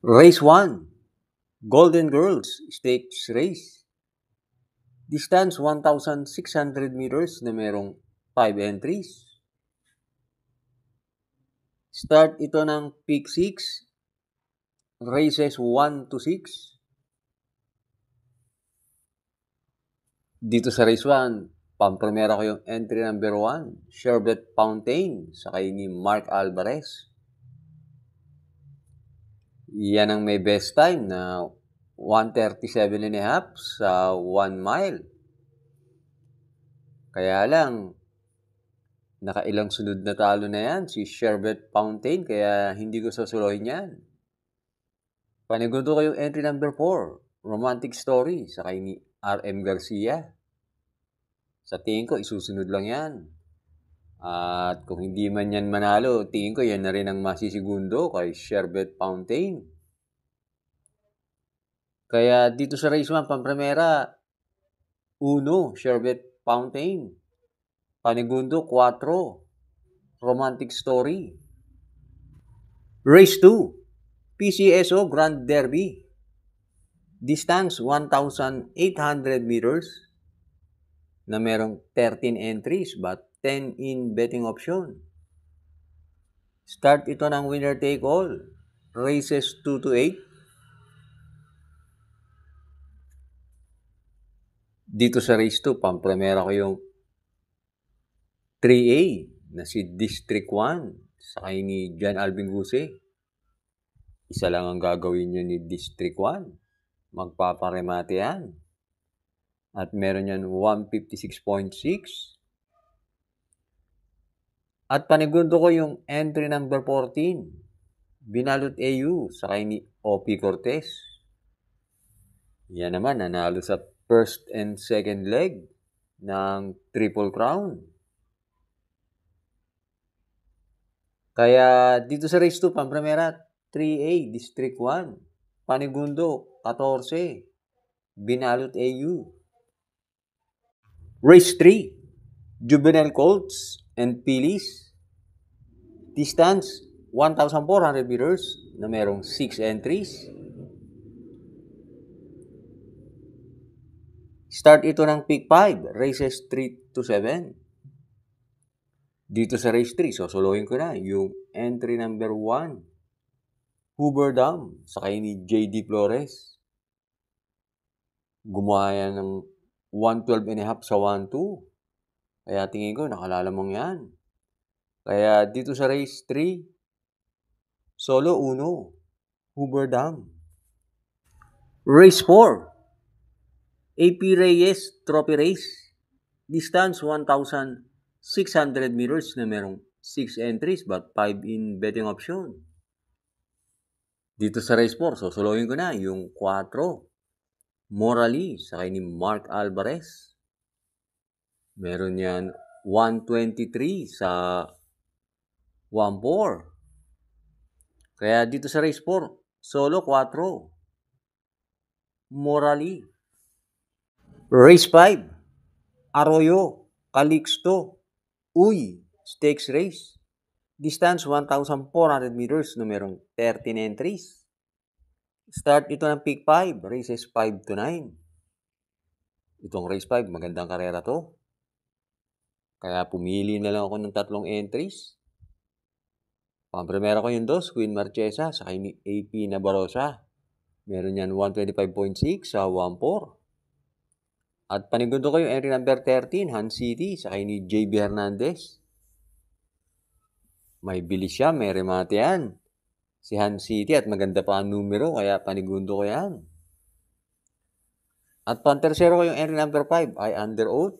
Race 1, Golden Girls Stakes Race. Distance 1,600 meters na merong 5 entries. Start ito ng peak 6, races 1 to 6. Dito sa race 1, pampremera ko yung entry number 1, Sherbet Fountain, sakay ni Mark Alvarez. Yan ang may best time na 1:37.5 sa 1 mile. Kaya lang, nakailang sunod na talo na yan si Sherbet Fountain, kaya hindi ko sasuloyin yan. Panigundo ko yung entry number 4, Romantic Story, sakay ni RM Garcia. Sa tingin ko, isusunod lang yan. At kung hindi man yan manalo, tingin ko yan na rin ang masisigundo kay Sherbet Fountain. Kaya dito sa race 1, pampremera, 1, Sherbet Fountain. Panigundo, 4, Romantic Story. Race 2, PCSO Grand Derby. Distance, 1,800 meters na merong 13 entries but 10 in betting option. Start ito ng winner take all. Races 2 to 8. Dito sa race 2, pampremera ko yung 3A na si District 1 sakay ni John Alvin Guse. Isa lang ang gagawin nyo ni District 1. Magpaparemate yan. At meron yan 156.6. At panigundo ko yung entry number 14, Binalot AU, sakay ni O.P. Cortez. Yan naman, nanalo sa first and second leg ng Triple Crown. Kaya dito sa race 2, pampremera, 3A, District 1. Panigundo, 14, Binalot AU. Race 3, Juvenile Colts and Phillies. Distance, 1,400 meters na merong 6 entries. Start ito ng peak 5, races 3 to 7. Dito sa race 3, sosolohin ko na yung entry number 1, Hoover Dam, sakay ni J.D. Flores. Gumawa yan ng 112.5 sa 1-2. Kaya tingin ko, nakalalamang yan. Kaya dito sa race 3, solo 1, Hoover Dam. Race 4, AP Reyes Trophy Race. Distance 1,600 meters na merong 6 entries but 5 in betting option. Dito sa race 4, sosolohin ko na yung 4, Morally, sakay ni Mark Alvarez. Meron yan 123 sa 1-4. Kaya dito sa race 4, solo 4, Morally. Race 5, Arroyo, Calixto, Uy, Stakes Race. Distance 1,400 meters na merong 13 entries. Start ito ng peak 5, races 5 to 9. Itong race 5, magandang karera to. Kaya pumili na lang ako ng 3 entries. Pampremera ko yung 2, Queen Marchesa, sakay ni AP Nabarosa. Meron yan 125.6 sa 1-4. At panigundo ko yung entry number 13, Han City, sakay ni JB Hernandez. May bilis siya, may remate yan. Si Han City at maganda pa ang numero, kaya panigundo ko yan. At pantersero ko yung entry number 5, ay Under Oath.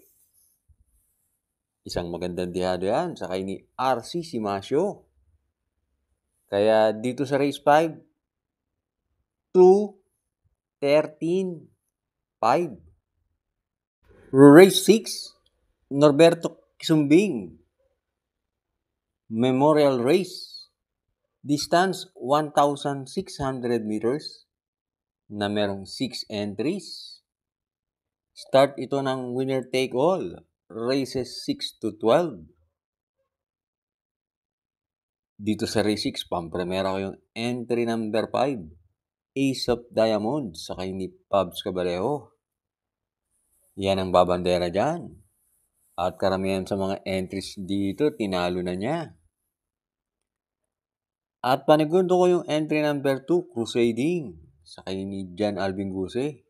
Isang magandang dihado yan, sakay ni RC Simasio. Kaya dito sa race 5, 2, 13, 5. Race 6, Norberto Kisumbing Memorial Race. Distance 1,600 meters na merong 6 entries. Start ito ng winner take all, races 6 to 12. Dito sa race 6, pampremera ko yung entry number 5, Ace of Diamonds sa kay ni Pabs Cabalejo. Yan ang babandera dyan. At karamihan sa mga entries dito, tinalo na niya. At panigundo ko yung entry number 2, Crusading, sa kay ni Jan Alvin Guse.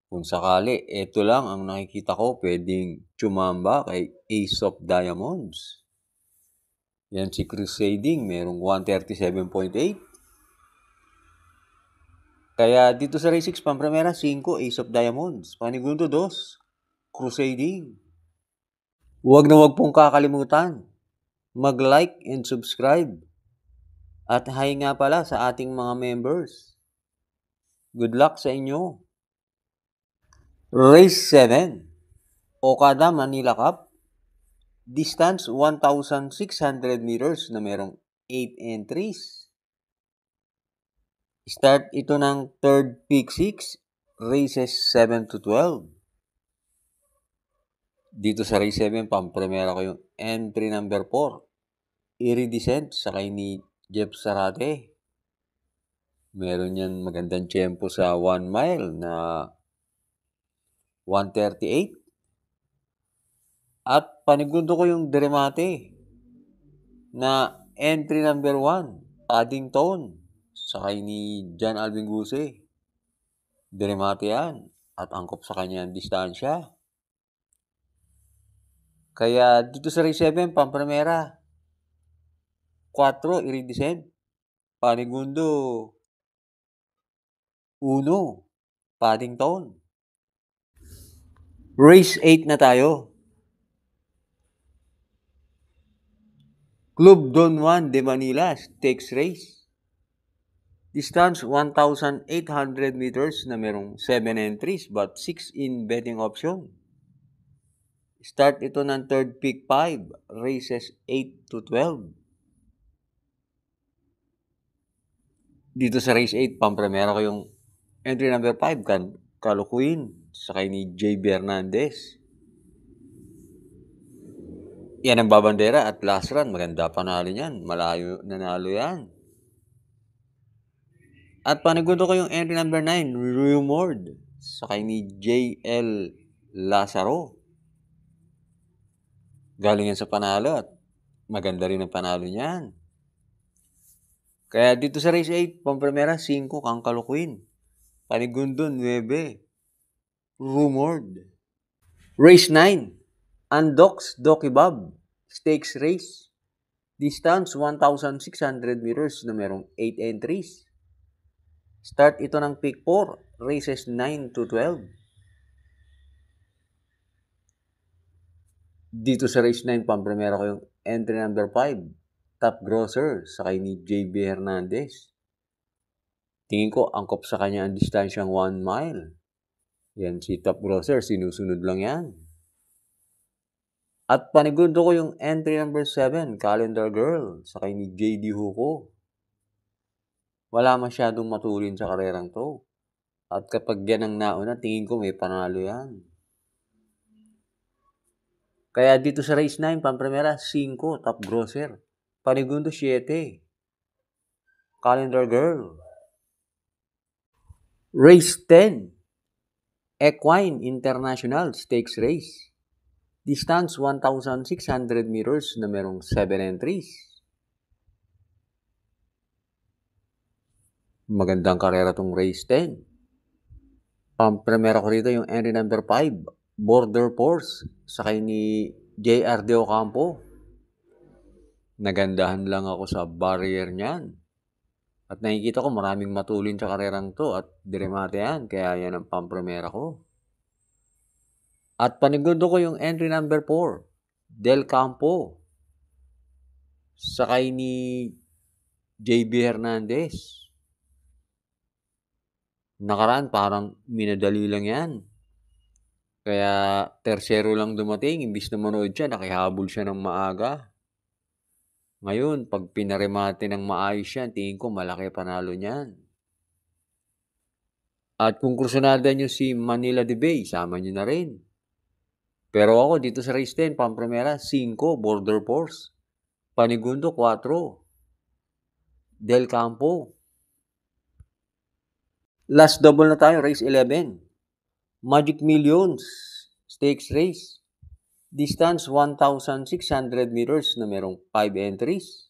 Kung sakali, ito lang ang nakikita ko, pwedeng tsumamba kay Ace of Diamonds. Yan si Crusading, merong 137.8. Kaya dito sa race 6, pampramera, 5, Ace of Diamonds. Panigundo 2, Crusading. Huwag na huwag pong kakalimutan, mag-like and subscribe. At hi nga pala sa ating mga members. Good luck sa inyo. Race 7, Okada Manila Cup. Distance 1,600 meters na merong 8 entries. Start ito ng 3rd Peak 6, races 7 to 12. Dito sa race 7, pamprimera ko yung entry number 4, Iridescent sa kay ni Jeff Sarate. Meron yan magandang tiyempo sa 1 mile na 1:38. At panigundo ko yung Deremate na entry number 1, Paddington sa kay ni Jan Alvin Guse. Deremate yan at angkop sa kanya ang distansya. Kaya dito sa race 7, pamprimera, 4, Iridescent. Panigundo 1, Paddington. Race 8 na tayo. Club Don Juan de Manila Stakes Race. Distance 1,800 meters na merong 7 entries but 6 in betting option. Start ito ng 3rd Peak 5, races 8 to 12. Dito sa race 8, pamprimera ko yung entry number 5, Kalukuin sa kay ni JB Hernandez. Yan ang babandera at last run. Maganda panalo yan. Malayo nanalo yan. At panigundo ko yung entry number 9, Rumored sa kay ni JL Lazaro. Galing yan sa panalo at maganda rin ang panalo niyan. Kaya dito sa race 8, pamprimera 5, Kalukuin. Panigundo 9, Rumored. Race 9, Andox Dokibab Stakes Race. Distance 1,600 meters na merong 8 entries. Start ito ng Peak 4, races 9 to 12. Dito sa race 9, pamprimera ko yung entry number 5, Top Grosser sa kay ni JB Hernandez. Tingin ko, angkop sa kanya ang distansyang 1 mile. Yan si Top Grosser, sinusunod lang yan. At panigundo ko yung entry number 7, Calendar Girl sa kay ni JD Huko. Wala masyadong matulin sa karerang to. At kapag yan ang nauna, tingin ko may panalo yan. Kaya dito sa race 9, pamprimera 5, Top Grosser. Panigundo 7, Calendar Girl. Race 10, Equine International Stakes Race. Distance 1,600 meters na merong 7 entries. Magandang karera tong race 10. Pamprimera ko rito yung entry number 5, Border Force sa kay ni JR De Ocampo. Nagandahan lang ako sa barrier niyan. At nakikita ko maraming matulin sa karerang to at diremate yan. Kaya yan ang pamprimera ko. At panigundo ko yung entry number 4, Del Campo sa kay ni JB Hernandez. Nakaraan parang minadali lang yan. Kaya tersero lang dumating. Imbis na manood siya, nakihabol siya ng maaga. Ngayon, pag pinaremate ng maayos yan, tingin ko malaki panalo niyan. At kung kursunada nyo si Manila de Bay, sama nyo na rin. Pero ako dito sa race 10, pamprimera 5, Border Force. Panigundo 4, Del Campo. Last double na tayo, race 11. Magic Millions, stakes race. Distance 1,600 meters na merong 5 entries.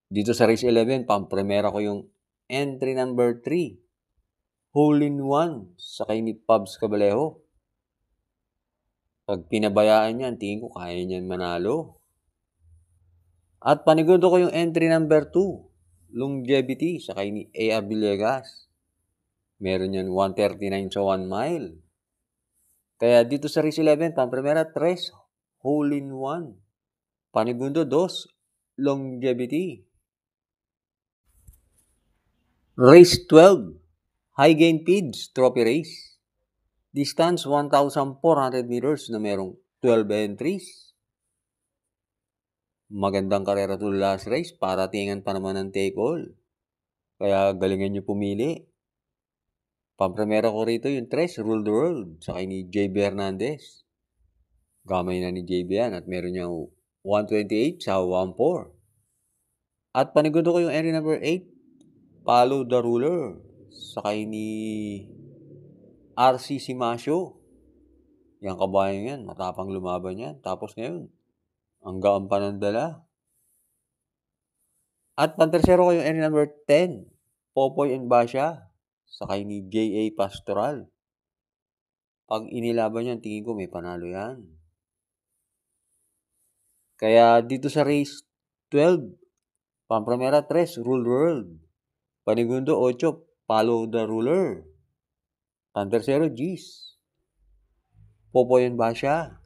Dito sa race 11, pang-primera ko yung entry number 3. Hole in one sa kay ni Pabs Cabalejo. Pag pinabayaan yan, tingin ko kaya niyan manalo. At panigundo ko yung entry number 2. Longevity sa kay ni A.R. Villegas. Meron yan 139 sa 1 mile. Kaya dito sa race 11, pang-primera 3. Hole in one. Panigundo 2. Longevity. Race 12, High Gain Feeds Trophy Race. Distance 1,400 meters na merong 12 entries. Magandang karera to last race, para tingan pa naman ng take all. Kaya galingan nyo pumili. Pang-primera ko rito yung 3, Rule the World, sa kay ni JB Hernandez. Gamay na ni JB yan at meron niyang 128 sa 1-4. At panigundo ko yung entry number 8, Follow the Ruler, sa kay ni RC Simasio. Yang kabayan yan, matapang lumaban yan. Tapos ngayon, ang gaan pa ng dala. At pantersero ko yung entry number 10, Popoy and Basha, sa kay ni J.A. Pastoral. Pag inilaban yan, tingin ko may panalo yan. Kaya dito sa race 12, pang-primera 3, Rule World. Panigundo 8, Follow the Ruler. Pantersero, G's, Popoy and Basha.